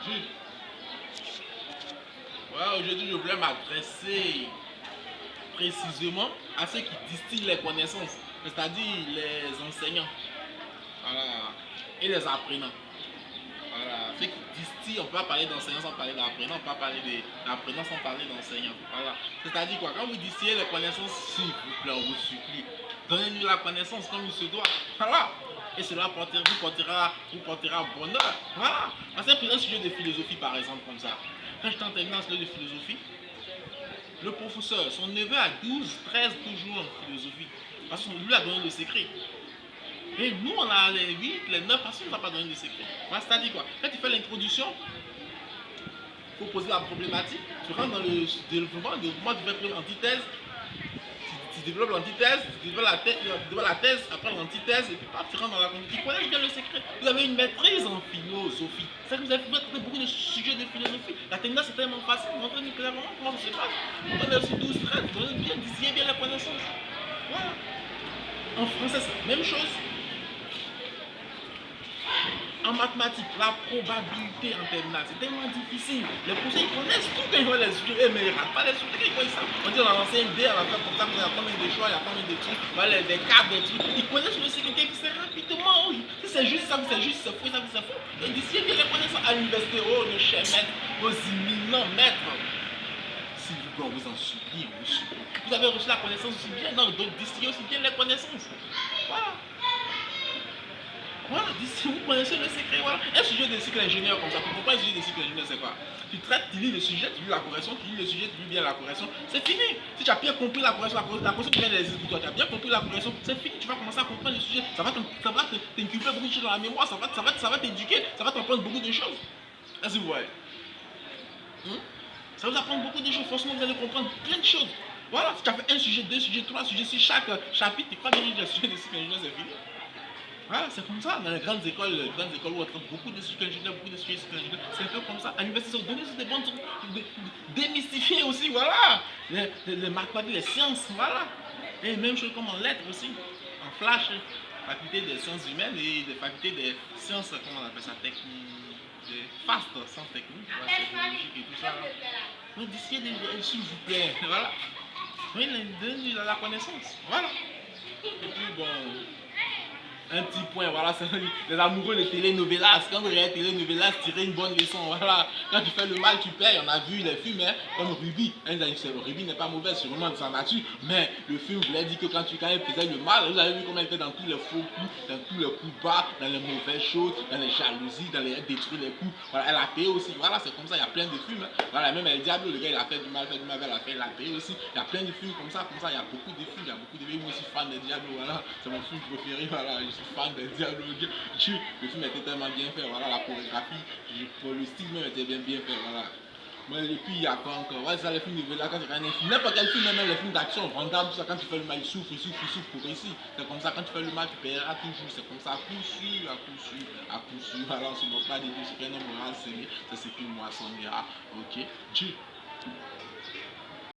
Jules, ouais, aujourd'hui, je voulais m'adresser précisément à ceux qui distillent les connaissances, c'est-à-dire les enseignants, voilà, et les apprenants. Voilà, ceux qui distillent, on peut pas parler d'enseignants sans parler d'apprenants, on peut pas parler d'apprenants sans parler d'enseignants. Voilà. C'est-à-dire quoi, quand vous distillez les connaissances, s'il vous plaît, on vous supplie, donnez-nous la connaissance comme il se doit. Voilà. Et cela vous portera bonheur. Voilà. Parce que un sujet de philosophie, par exemple, comme ça. Quand j'étais en terminale de philosophie, le professeur, son neveu a 12, 13 toujours en philosophie. Parce que lui a donné le secret. Et nous, on a les 8, les 9, parce qu'on ne nous a pas donné de secret. Voilà, c'est-à-dire quoi? Quand tu fais l'introduction, il faut poser la problématique. Tu rentres dans le développement, tu fais l'antithèse. Tu développes l'antithèse, tu développes la thèse, après l'antithèse, et puis tu rentres dans la conclusion. Tu connais bien le secret. Vous avez une maîtrise en philosophie. C'est que vous avez traité beaucoup de sujets de philosophie. La tendance c'est tellement facile. Montrez-nous clairement comment ça se passe. Vous connaissez aussi 12 traits, vous connaissez bien, disiez bien la connaissance. Voilà. En français, c'est la même chose. En mathématiques, la probabilité en terminale, c'est tellement difficile. Les professeurs, ils connaissent tout quand ils voient les sujets, mais ils ne ratent pas les sujets quand ils voient ça. On dit on a lancé un dé, on a fait comme ça, il y a combien de choix, il y a combien de trucs, voilà, des cartes, des trucs. Ils connaissent le secret qui fait rapidement. Oui. Si c'est juste ça, c'est juste, c'est faux, ça, c'est faux. Et d'ici, ils les connaissent à l'université, oh, nos chers maîtres, nos imminents maîtres. S'il vous plaît, on vous en supplie, on vous supplie. Vous avez reçu la connaissance aussi bien, non, donc distillez aussi bien les connaissances. Voilà. Voilà, si vous connaissez le secret, voilà. Un sujet de cycle ingénieur comme ça, pourquoi un sujet de cycle ingénieur, c'est quoi? Tu traites, tu lis le sujet, tu lis la correction, tu lis le sujet, tu lis bien la correction, c'est fini. Si tu as bien compris la correction, la correction tu viens de les pour toi, tu as bien compris la correction, c'est fini, tu vas commencer à comprendre le sujet, ça va t'inculper beaucoup de choses dans la mémoire, ça va t'éduquer, ça va t'apprendre beaucoup de choses. Est-ce que vous voyez? Ça va vous apprendre beaucoup de choses, franchement, vous allez comprendre plein de choses. Voilà, si tu as fait un sujet, deux sujets, trois sujets, si chaque chapitre, tu crois bien que le sujet de cycle ingénieur, c'est fini. Voilà, c'est comme ça. Dans les grandes écoles où on trouve beaucoup de cycles ingénieurs, beaucoup de cycles ingénieurs, c'est un peu comme ça. À l'université, on donne des bons trucs, démystifier aussi, voilà. Les mathématiques, les sciences, voilà. Et même chose comme en lettres aussi. En flash, faculté des sciences humaines et des facultés des sciences, comment on appelle ça, techniques, des fastes sciences techniques, voilà, technologiques et tout ça. Donc d'ici, s'il vous plaît, voilà. Oui, donnez la connaissance, voilà. Et puis bon. Un petit point, voilà, c'est les amoureux de télénovelas. Quand vous regardez télénovelas, tirez une bonne leçon, voilà. Quand tu fais le mal, tu payes. On a vu les films, hein, comme Ruby. Ruby n'est pas mauvaise, sûrement de sa nature, mais le film voulait dire que quand elle faisait le mal, vous avez vu comment elle était dans tous les faux coups, dans tous les coups bas, dans les mauvaises choses, dans les jalousies, dans les détruire les coups. Voilà, elle a payé aussi. Voilà, c'est comme ça, il y a plein de films. Hein. Voilà, même El Diablo, le gars, il a fait du mal, elle a payé aussi. Il y a plein de films comme ça, il y a beaucoup de films, il y a beaucoup de films. Moi, je suis fan de Diablo, voilà, c'est mon film préféré, voilà, je suis fan de Diablo. Le film était tellement bien fait, voilà, la chorégraphie, le style même était bien fait, voilà. Mais et puis il y a quoi encore? Ouais, ça, les films de là, quand tu regardes un film, n'importe quel film, même les films d'action, Vandame, tout ça, quand tu fais le mal, il souffre pour réussir. C'est comme ça, quand tu fais le mal, tu paieras toujours. C'est comme ça, à coup sûr, à coup sûr, à coup sûr. Alors, on se moque pas des deux, c'est qu'un homme moral, c'est ce qu'il moissonnera. Ok? Dieu.